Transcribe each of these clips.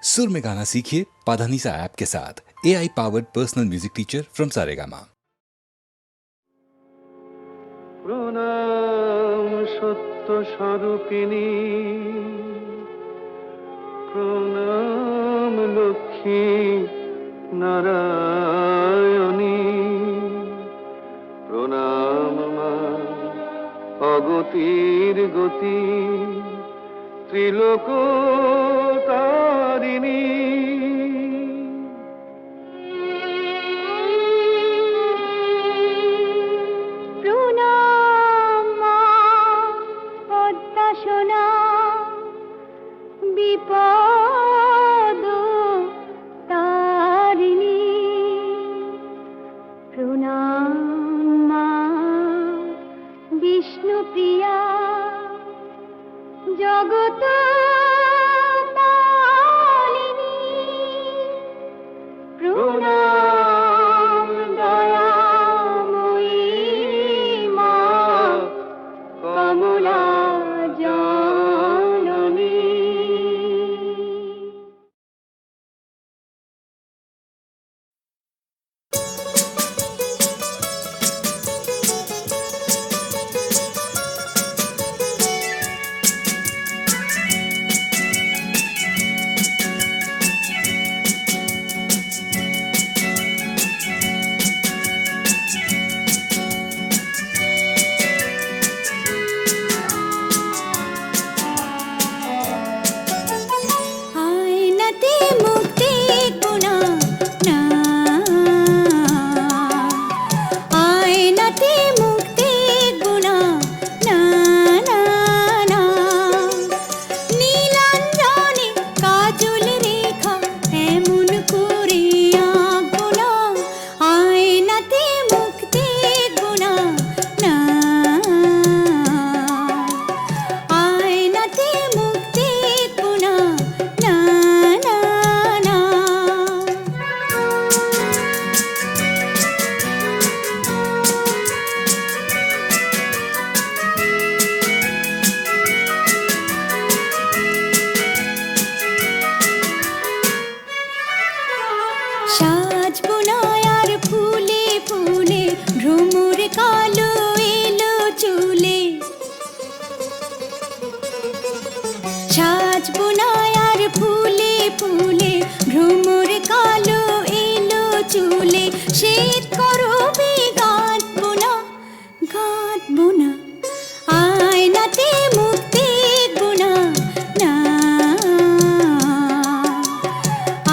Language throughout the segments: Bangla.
सुर में गाना सीखिए पाधानीसा ऐप के साथ। AI powered personal music teacher from Saregama. প্রণাম সত্য স্বরূপিণী, প্রণাম লক্ষ্মী নারায়ণী, প্রণাম মা অগতির গতি ত্রিলোক তারিণী। বিপদ তারিণী, প্রণাম মা বিষ্ণুপ্রিয়া, জগত পালিনী, প্রণাম দয়াময়ী মা কমলা জননী। সাজবো না আর ফুলে ফুলে ভ্রমর কালো এলো চুলে, সাজবো না আর ফুলে ফুলে ভ্রমর কালো এলো চুলে, শীত করবে গাঁথবো না গাঁথবো না, আয়নাতে মুখ দেখবো না না,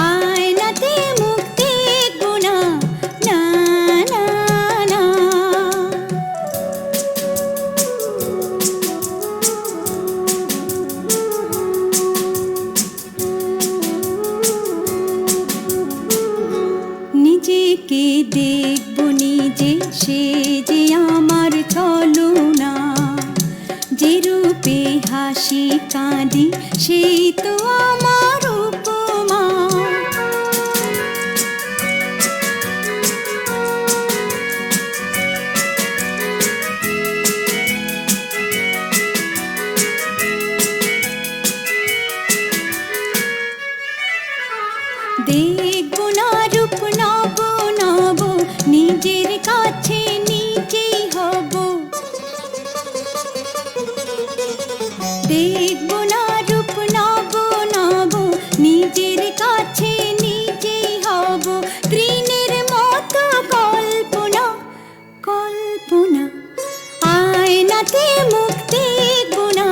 আয়নাতে মুখ দেখবো না না না না। নিজেকে দেখবো নিজে, সে যে আমার ছলনা, যে রূপে হাসি কাঁদি সেই তো আমার উপমা। দেখবো না রূপ নব নব, নিজের কাছে নিজেই হব, দেখবো না রূপ নব নব, নিজের কাছে নিজেই হব, তৃণের মতো কল্পনা কল্পনা, আয়নাতে মুখ দেখবো না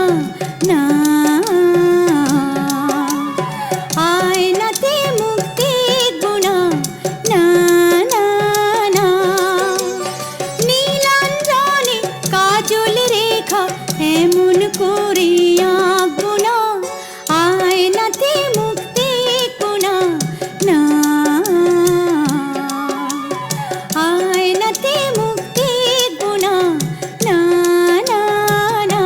না, আয়নাতে মুখ দেখবো না না না না। নীলাঞ্জনে কাজল রেখা এমন করে আঁকবো না, আয়নাতে মুখ দেখবো না না, আয়নাতে মুখ দেখবো না না না না।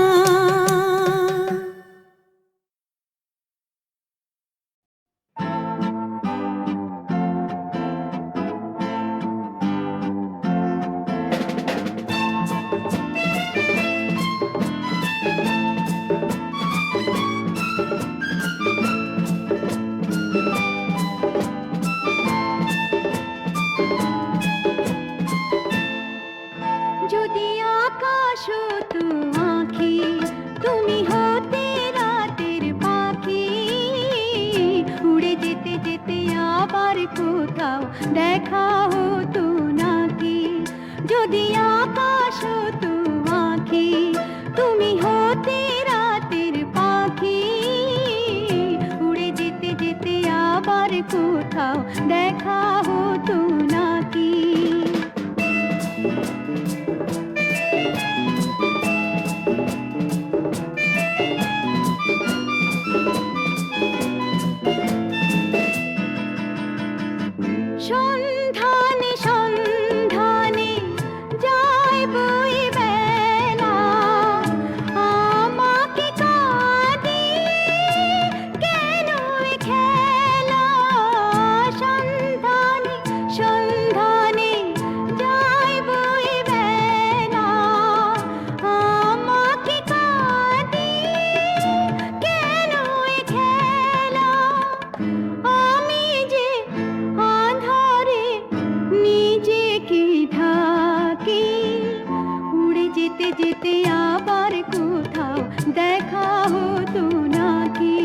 কোথাও দেখা হতো নাকি, যদি আকাশ হতো আঁখি, তুমি হতে রাতের পাখি, উড়ে যেতে যেতে আবার কোথাও দেখা হতো নাকি। সন্ধানে সন্ধানে যায় বই বেলা, আমাকে কাঁদিয়ে কেন এ খেলা। সন্ধানে সন্ধানে যায় বই বেলা, আমাকে কাঁদিয়ে কেন এ খেলা। আমি যে আঁধারে নিজেকে ঢাকি, উড়ে যেতে যেতে আবার কোথাও দেখা হতো নাকি।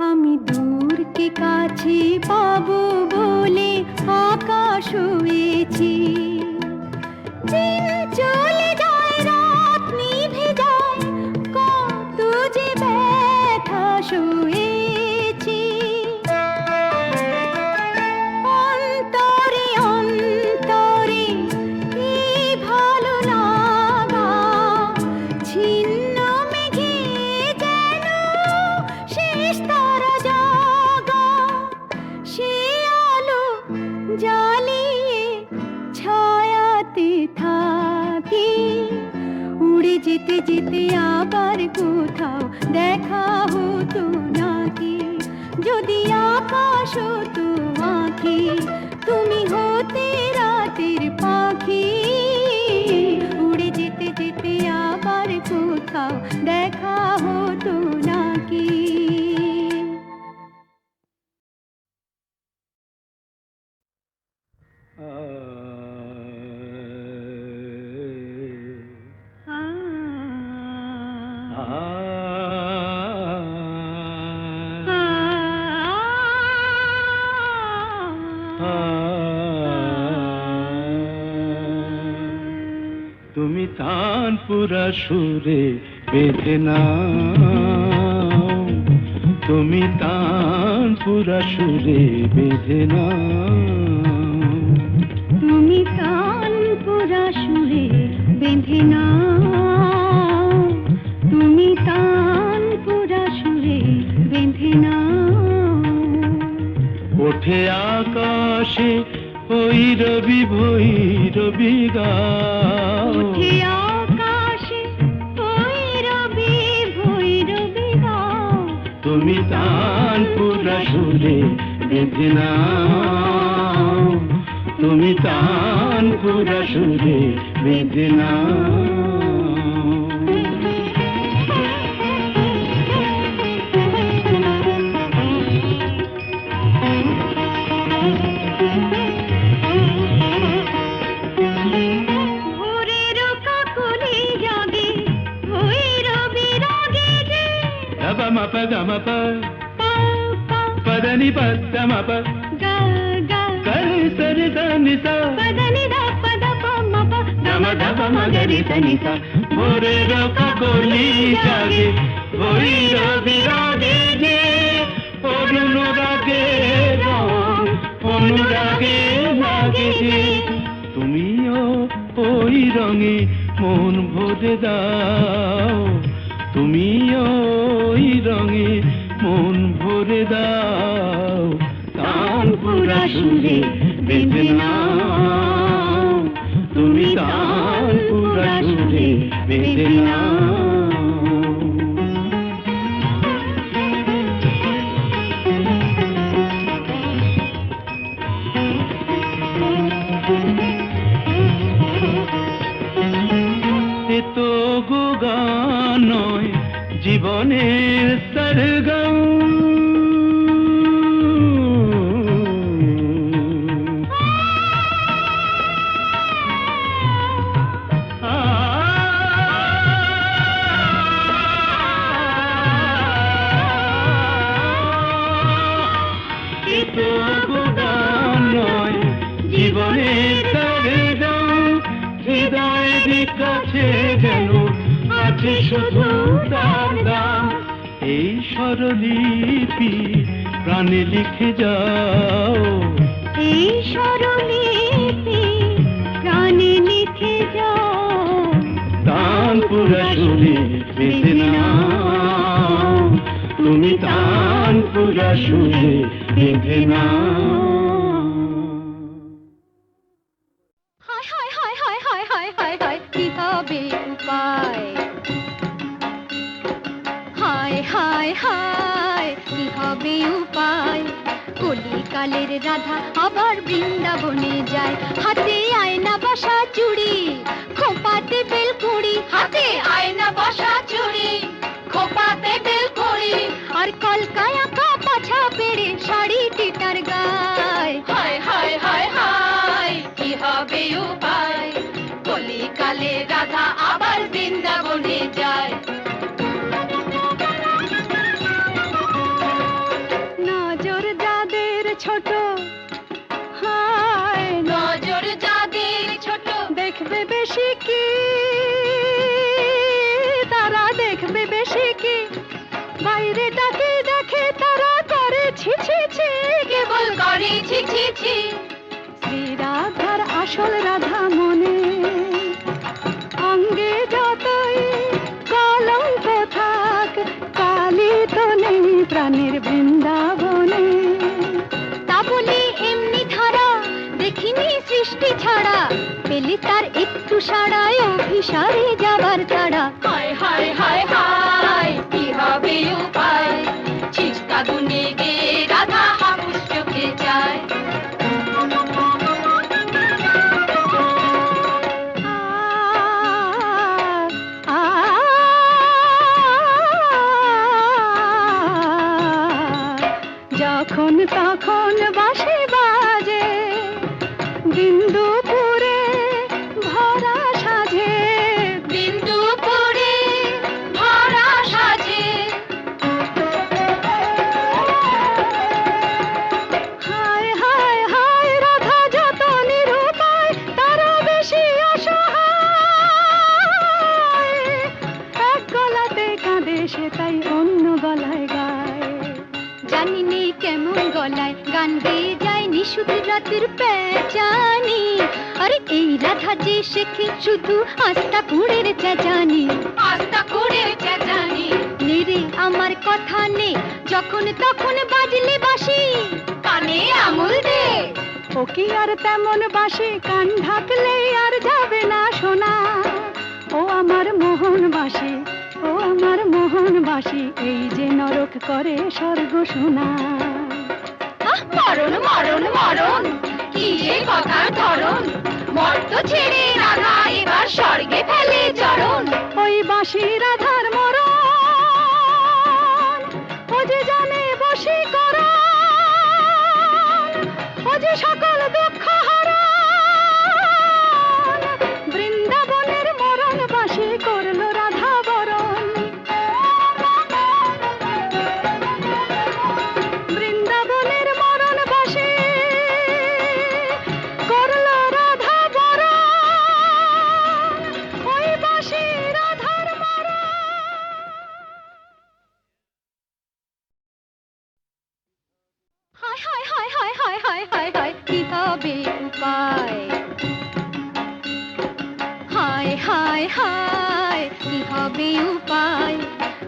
আমি দূরকে কাছে পাবো বলে আকাশ হয়েছি, দিন চলে যায় রাত নিভে যায়, কত যে ব্যথা সয়েছি। অন্তরে অন্তরে এই ভালো লাগা, ছিন্ন মেঘে যেন শেষ তারা জাগা। সে আলো জ্বালিয়ে ছায়াতে থাকি, উড়ে যেতে যেতে আবার কোথাও দেখা হতো নাকি, যদি আকাশ হতো আঁখি, তুমি হতে রাতের পাখি, উড়ে যেতে যেতে আবার কোথাও দেখা হতো নাকি। তুমি তানপুরা সুরে বেঁধে নাও, তুমি তানপুরা সুরে বেঁধে নাও। তুমি তানপুরা সুরে বেঁধে নাও, তুমি তানপুরা সুরে বেঁধে নাও। ওঠে আকাশে ওই রবি ভৈরবী গাও, উঠে আকাশে ভৈরবী ভৈরবী গাও। তুমি তানপুরা সুরে বেঁধে নাও, তুমি তানপুরা সুরে বেঁধে নাও। ভোরের কাকলি জাগে ভৈরবী রাগে যে, గమ మప గమ ప পা পা పదని పద్ద మప গা গা, కరి సరి దని స పదని ద పద ప మ ప గమ ధప మగరి దని స ভোরের কাকলি জাগে ভৈরবী রাগে যে, অনুরাগে রং অনুরাগে লাগে যে। তুমিও ওই রঙে মন ভরে দাও, তুমিও ওই রঙে মন ভরে দাও। তানপুরা সুরে বেঁধে নাও, তুমি তানপুরা সুরে বেঁধে নাও। এ তো গো গান নয়, জীবনের সরগম। কাছে যেন আছে শুধু তার দাম। এই স্বরলিপি প্রাণে লিখে যাও, এই স্বরলিপি প্রাণে লিখে যাও। তানপুরা সুরে বেঁধে নাও, তুমি তানপুরা সুরে বেঁধে নাও। হায় হায় হায় হায় হায় হায় হায় হায়, কি হবে উপায়? হায় হায় হায়, কি হবে উপায়? কলিকালের রাধা আবার বৃন্দাবনে যায়, হাতে আয়না বসা চুড়ি, খোপাতে বেলকুড়ি, হাতে আয়না বসা চুড়ি, খোপাতে বেলকুড়ি, আর কলকায় আঁকা পাছা পেড়ে শাড়িটি তার গায়। হায় হায় হায় হায়, কি হবে উপায়? কলিকালে রাধা আবার বৃন্দাবনে যায়। নজর যাদের ছোট, হায় নজর যাদের ছোট, দেখবে বেশি কি, তারা দেখবে বেশি কি, বাইরেটাকে দেখে তারা করে ছি ছি ছি, কেবল করে ছি ছি ছি। শ্রী রাধার আসল রাধা মনে, অঙ্গে যতই কলঙ্ক থাক, কালী তো নেই প্রাণের বৃন্দাবনে। তা বলি এমনি ধারা দেখিনি সৃষ্টি ছাড়া, পেলে তার একটু সাড়ায় অভিসারে যাবার তাড়া। হায় হায় হায় হায়, কি হবে উপায়? ছিচকা গুনে গে রাধা হাপুস চোখে যায়। যখন তখন বাঁশি বাজে, বিন্দুপুরে ভরা সাজে, বিন্দুপুরে ভরা সাজে। হায় হায় হায়, রাধা যত নিরুপায়, তারা বেশি অসহায়। এক গলাতে কাঁদে সে তাই অন্য গলায় গায়। জানি নে কেমন গলায় গান গেয়ে যায় নিশুদ রাতের পেঁচানি, আরে এই রাধা যে শেখে শুধু আস্তা কুড়ের চেঁচানি, আস্তা কুড়ের চেঁচানি। নেরে আমার কথা নে, যখন তখন বাজলে বাঁশি, কানে আঙুল দে। ও কি আর তেমন বাঁশি, কান ঢাকলে আর যাবে না শোনা। ও আমার মোহন বাঁশি, ও আমার মোহন বাঁশি, এই যে নরক করে স্বর্গ শোনা। মরণ মরণ মরণ, কি যে কথার ধরন, মর্ত ছেড়ে রাধা এবার স্বর্গে ফেলে চরণ। ওই বাঁশি রাধার মরণ, ও যে জানে বশীকরণ, ও যে সকল দুঃখ হরণ। বৃন্দাবনের মরণ বাঁশি করলো রাধা বরণ। বৃন্দাবনের মরণ বাঁশি করলো রাধা বরণ, ওই বাঁশি রাধার মরণ। হায় হায় হায় হায় হায় হায় হায় হায়, কি হবে উপায়? হায় হায় হায়, কি হবে উপায়?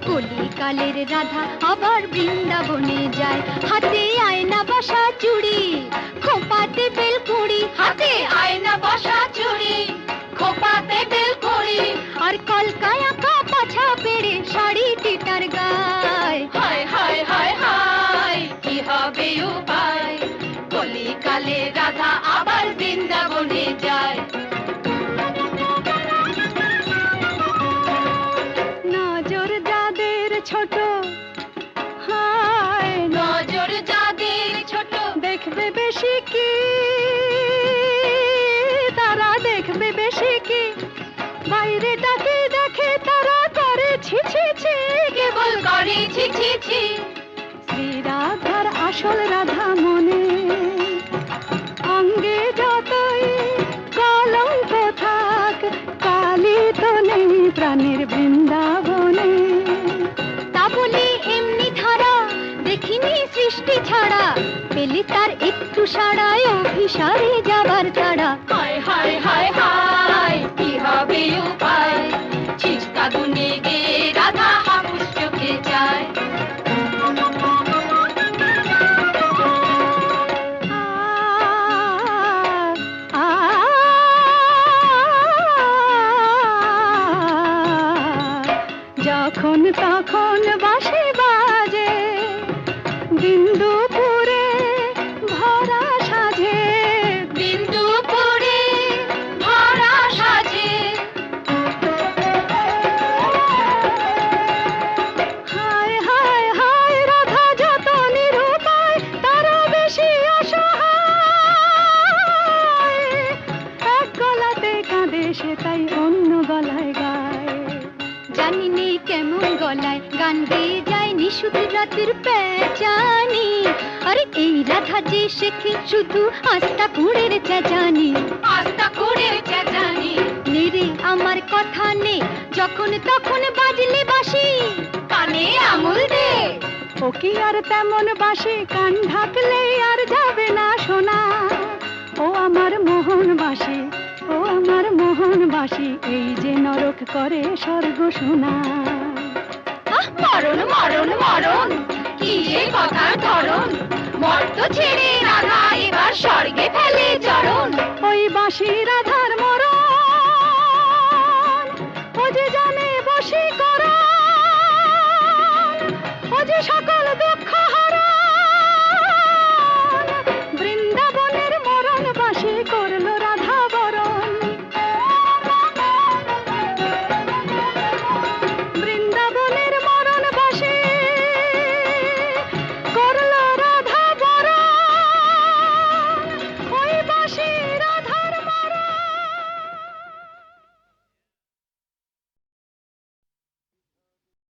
কলিকালের রাধা আবার বৃন্দাবনে যায়, হাতে আয়না বসা চুড়ি, খোপাতে বেলকুড়ি, হাতে আয়না বসা চুড়ি, খোপাতে বেলকুড়ি, আর কলকায় আঁকা পাছা পেড়ে শাড়িটি তার গায়। হায় হায় হায় হায়, কি হবে উপায়? কলিকালে রাধা আবার বৃন্দাবনে যায়। নজর যাদের ছোট, হায় নজর যাদের ছোট, দেখবে বেশি কি, তারা দেখবে বেশি কি, বাইরেটাকে দেখে তারা করে ছি ছি ছি, কেবল করে ছি ছি ছি। শ্রী রাধার আসল রাধা মনে, অঙ্গে যতই কলঙ্ক থাক, কালী তুষারায় অভিসারে যাবার তারা। হায় হায় হায় হায় কি হবে উপায়, ছিচকা দুনে গে রাধা হাপুস চোখে যায়। যখন তখন বাঁশি বাজে, দিন দুপুরে ভরা সাজে, দিন দুপুরে ভরা সাজে। হায় হায় হায় রাধা যত নিরুপায়, তারও বেশি অসহায়। এক গলাতে কাঁদে সে তাই অন্য গলায় গায়। জানি নে কেমন গলায় গান গেয়ে যায় নিশুত রাতের পেঁচানি। আরে এই রাধা যে শেখে শুধু আস্তা কুড়ের চেঁচানি। আস্তা কুড়ের চেঁচানি। নেরে আমার কথা নে, যখন তখন বাজলে বাঁশি কানে আমুল দে। ও কি আর তেমন বাঁশি, কান ঢাকলে আর যাবে না শোনা। ও আমার মোহন বাঁশি, ও আমার মোহন বাঁশি, এই যে নরক করে স্বর্গ শোনা। আহ মরণ মরণ মরণ, কি যে কথার ধরন, মর্ত ছেড়ে রাধা এবার